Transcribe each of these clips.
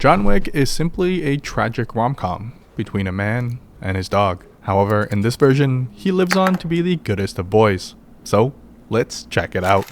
John Wick is simply a tragic rom-com between a man and his dog. However, in this version, he lives on to be the goodest of boys. So, let's check it out.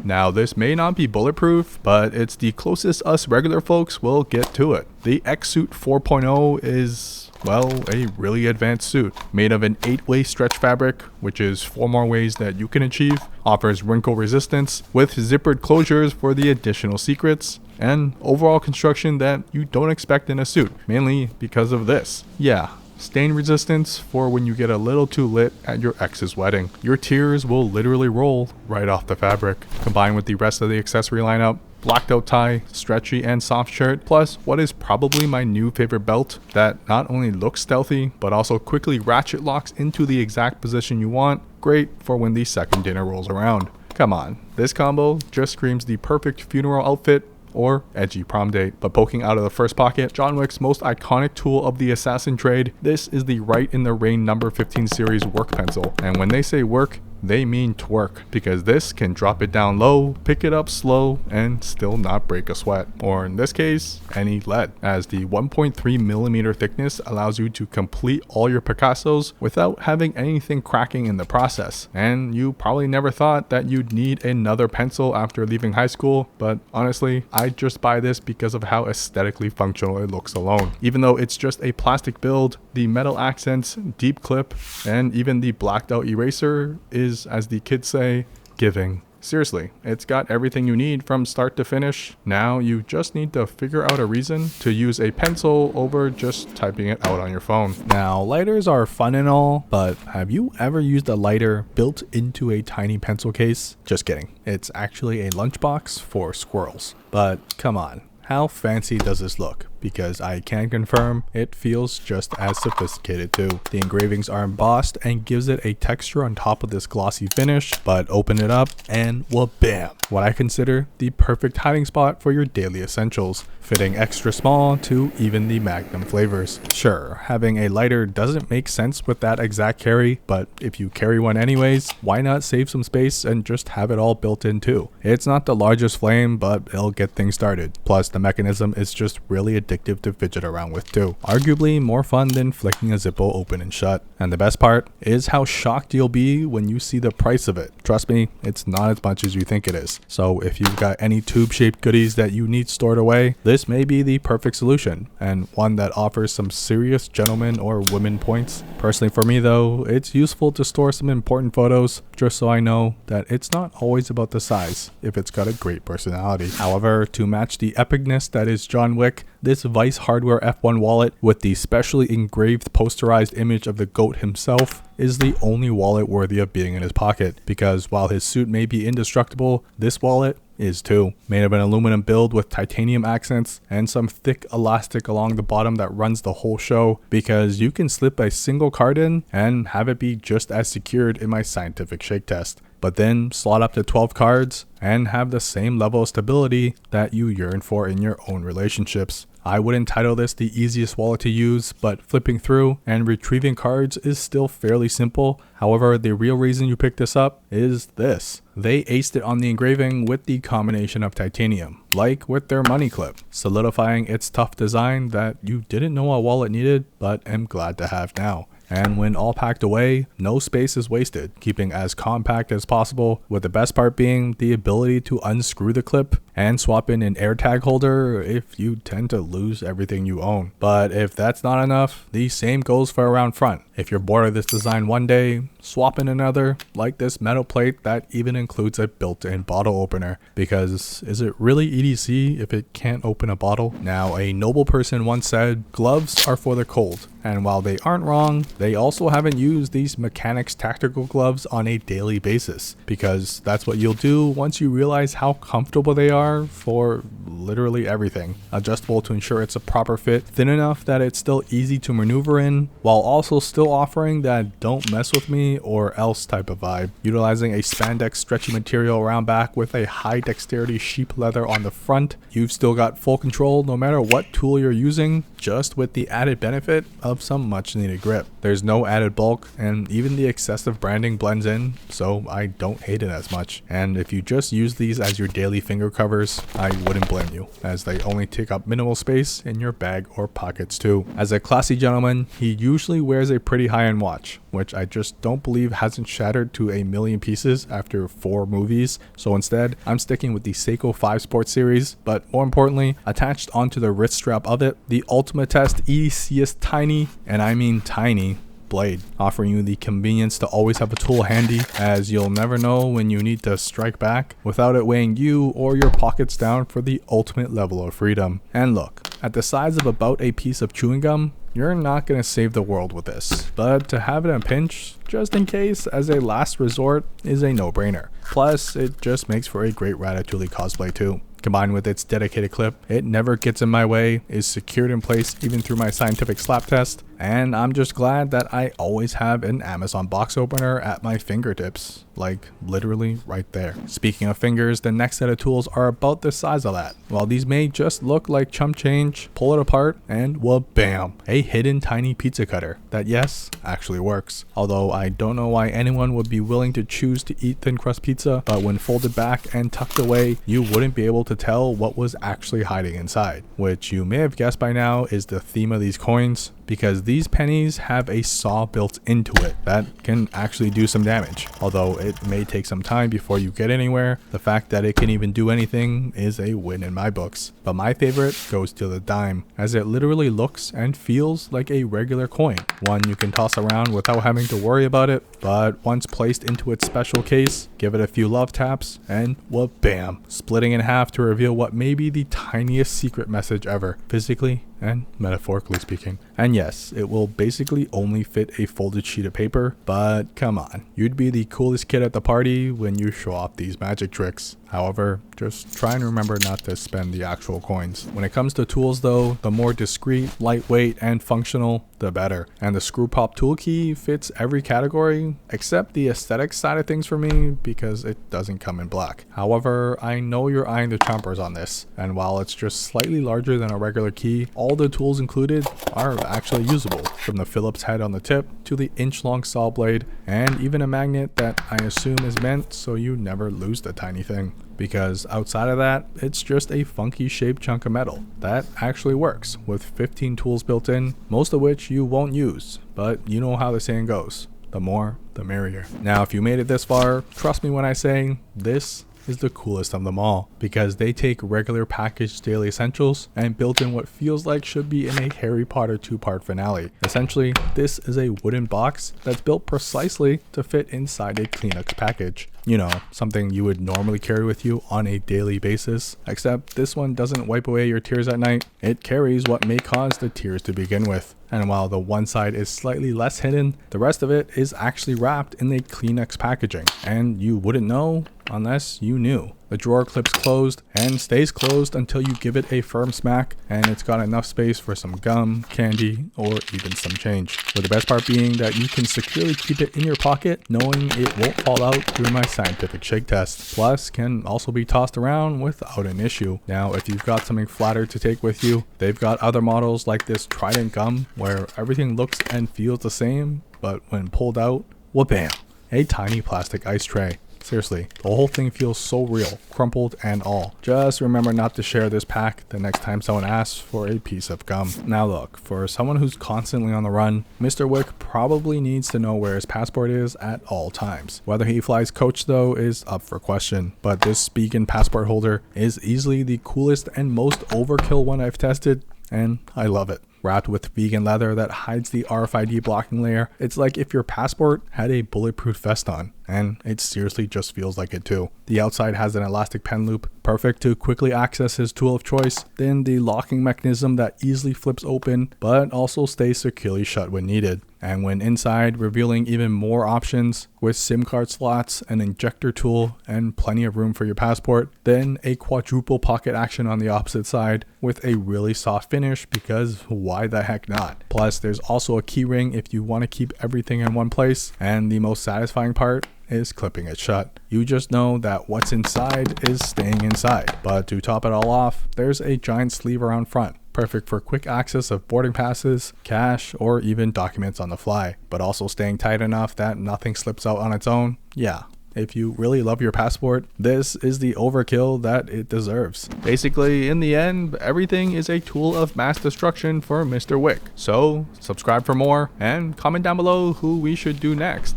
Now, this may not be bulletproof, but it's the closest us regular folks will get to it. The xSuit 4.0 is, well, a really advanced suit, made of an 8-way stretch fabric, which is 4 more ways that you can achieve, offers wrinkle resistance, with zippered closures for the additional secrets, and overall construction that you don't expect in a suit, mainly because of this. Yeah. Stain resistance for when you get a little too lit at your ex's wedding. Your tears will literally roll right off the fabric. Combined with the rest of the accessory lineup, blacked out tie, stretchy and soft shirt, plus what is probably my new favorite belt that not only looks stealthy, but also quickly ratchet locks into the exact position you want. Great for when the second dinner rolls around. Come on, this combo just screams the perfect funeral outfit or edgy prom date. But poking out of the first pocket, John Wick's most iconic tool of the assassin trade, this is the Rite in the Rain number 15 series work pencil. And when they say work, they mean twerk, because this can drop it down low, pick it up slow, and still not break a sweat, or in this case, any lead, as the 1.3mm thickness allows you to complete all your Picassos without having anything cracking in the process. And you probably never thought that you'd need another pencil after leaving high school, but honestly, I just buy this because of how aesthetically functional it looks alone. Even though it's just a plastic build, the metal accents, deep clip, and even the blacked out eraser is, as the kids say, giving. Seriously, it's got everything you need from start to finish. Now you just need to figure out a reason to use a pencil over just typing it out on your phone. Now, lighters are fun and all, but have you ever used a lighter built into a tiny pencil case? Just kidding. It's actually a lunchbox for squirrels. But come on, how fancy does this look? Because I can confirm it feels just as sophisticated too. The engravings are embossed and gives it a texture on top of this glossy finish, but open it up and well, bam! What I consider the perfect hiding spot for your daily essentials, fitting extra small to even the Magnum flavors. Sure, having a lighter doesn't make sense with that exact carry, but if you carry one anyways, why not save some space and just have it all built in too? It's not the largest flame, but it'll get things started. Plus, the mechanism is just really addictive to fidget around with too. Arguably more fun than flicking a Zippo open and shut. And the best part is how shocked you'll be when you see the price of it. Trust me, it's not as much as you think it is. So if you've got any tube-shaped goodies that you need stored away, this may be the perfect solution, and one that offers some serious gentleman or women points. Personally for me though, it's useful to store some important photos, just so I know that it's not always about the size if it's got a great personality. However, to match the epicness that is John Wick, this Vice Hardware F1 wallet with the specially engraved posterized image of the GOAT himself is the only wallet worthy of being in his pocket, because while his suit may be indestructible, this wallet is too. Made of an aluminum build with titanium accents and some thick elastic along the bottom that runs the whole show, because you can slip a single card in and have it be just as secured in my scientific shake test, but then slot up to 12 cards and have the same level of stability that you yearn for in your own relationships. I wouldn't title this the easiest wallet to use, but flipping through and retrieving cards is still fairly simple. However, the real reason you pick this up is this. They aced it on the engraving with the combination of titanium, like with their money clip, solidifying its tough design that you didn't know a wallet needed, but am glad to have now. And when all packed away, no space is wasted, keeping as compact as possible, with the best part being the ability to unscrew the clip and swap in an AirTag holder if you tend to lose everything you own. But if that's not enough, the same goes for around front. If you're bored of this design one day, swap in another, like this metal plate that even includes a built-in bottle opener, because is it really EDC if it can't open a bottle? Now, a noble person once said, gloves are for the cold, and while they aren't wrong, they also haven't used these Mechanix tactical gloves on a daily basis, because that's what you'll do once you realize how comfortable they are for literally everything. Adjustable to ensure it's a proper fit, thin enough that it's still easy to maneuver in, while also still offering that don't mess with me or else type of vibe. Utilizing a spandex stretchy material around back with a high dexterity sheep leather on the front, you've still got full control no matter what tool you're using, just with the added benefit of some much needed grip. There's no added bulk, and even the excessive branding blends in, so I don't hate it as much. And if you just use these as your daily finger covers, I wouldn't blame you, as they only take up minimal space in your bag or pockets too. As a classy gentleman, he usually wears a pretty high-end watch, which I just don't believe hasn't shattered to a million pieces after 4 movies. So instead, I'm sticking with the Seiko 5 Sports series, but more importantly, attached onto the wrist strap of it, the Ultimatest EDCEST tiny, and I mean tiny, blade, offering you the convenience to always have a tool handy, as you'll never know when you need to strike back without it weighing you or your pockets down for the ultimate level of freedom. And look, at the size of about a piece of chewing gum, you're not going to save the world with this, but to have it in a pinch, just in case, as a last resort, is a no-brainer. Plus, it just makes for a great Ratatouille cosplay too. Combined with its dedicated clip, it never gets in my way, is secured in place even through my scientific slap test, and I'm just glad that I always have an Amazon box opener at my fingertips, like literally right there. Speaking of fingers, the next set of tools are about the size of that. While these may just look like chump change, pull it apart and bam, a hidden tiny pizza cutter that, yes, actually works. Although I don't know why anyone would be willing to choose to eat thin crust pizza, but when folded back and tucked away, you wouldn't be able to tell what was actually hiding inside, which you may have guessed by now is the theme of these coins, because these pennies have a saw built into it that can actually do some damage. Although it may take some time before you get anywhere, the fact that it can even do anything is a win in my books. But my favorite goes to the dime, as it literally looks and feels like a regular coin, one you can toss around without having to worry about it, but once placed into its special case, give it a few love taps, and bam, splitting in half to reveal what may be the tiniest secret message ever, physically and metaphorically speaking. And yes, it will basically only fit a folded sheet of paper, but come on, you'd be the coolest kid at the party when you show off these magic tricks. However, just try and remember not to spend the actual coins. When it comes to tools though, the more discreet, lightweight, and functional, the better. And the Screwpop Toolkey fits every category, except the aesthetic side of things for me, because it doesn't come in black. However, I know you're eyeing the chompers on this, and while it's just slightly larger than a regular key, all the tools included are actually usable, from the Phillips head on the tip to the inch-long saw blade, and even a magnet that I assume is meant so you never lose the tiny thing. Because outside of that, it's just a funky shaped chunk of metal that actually works with 15 tools built in, most of which you won't use, but you know how the saying goes, the more the merrier. Now if you made it this far, trust me when I say this is the coolest of them all, because they take regular packaged daily essentials and built in what feels like should be in a Harry Potter 2-part finale. Essentially, this is a wooden box that's built precisely to fit inside a Kleenex package. You know, something you would normally carry with you on a daily basis, except this one doesn't wipe away your tears at night. It carries what may cause the tears to begin with. And while the one side is slightly less hidden, the rest of it is actually wrapped in a Kleenex packaging, and you wouldn't know unless you knew. The drawer clips closed and stays closed until you give it a firm smack, and it's got enough space for some gum, candy, or even some change. With the best part being that you can securely keep it in your pocket knowing it won't fall out through my scientific shake test. Plus, can also be tossed around without an issue. Now, if you've got something flatter to take with you, they've got other models like this Trident gum where everything looks and feels the same, but when pulled out, bam, a tiny plastic ice tray. Seriously, the whole thing feels so real, crumpled and all. Just remember not to share this pack the next time someone asks for a piece of gum. Now look, for someone who's constantly on the run, Mr. Wick probably needs to know where his passport is at all times. Whether he flies coach though is up for question, but this Spigen passport holder is easily the coolest and most overkill one I've tested, and I love it. Wrapped with vegan leather that hides the RFID blocking layer, it's like if your passport had a bulletproof vest on, and it seriously just feels like it too. The outside has an elastic pen loop, perfect to quickly access his tool of choice, then the locking mechanism that easily flips open, but also stays securely shut when needed. And when inside, revealing even more options with SIM card slots, an injector tool, and plenty of room for your passport, then a quadruple pocket action on the opposite side with a really soft finish, because why the heck not? Plus, there's also a key ring if you want to keep everything in one place, and the most satisfying part is clipping it shut. You just know that what's inside is staying inside. But to top it all off, there's a giant sleeve around front, perfect for quick access of boarding passes, cash, or even documents on the fly, but also staying tight enough that nothing slips out on its own. Yeah, if you really love your passport, this is the overkill that it deserves. Basically, in the end, everything is a tool of mass destruction for Mr. Wick. So, subscribe for more, and comment down below who we should do next.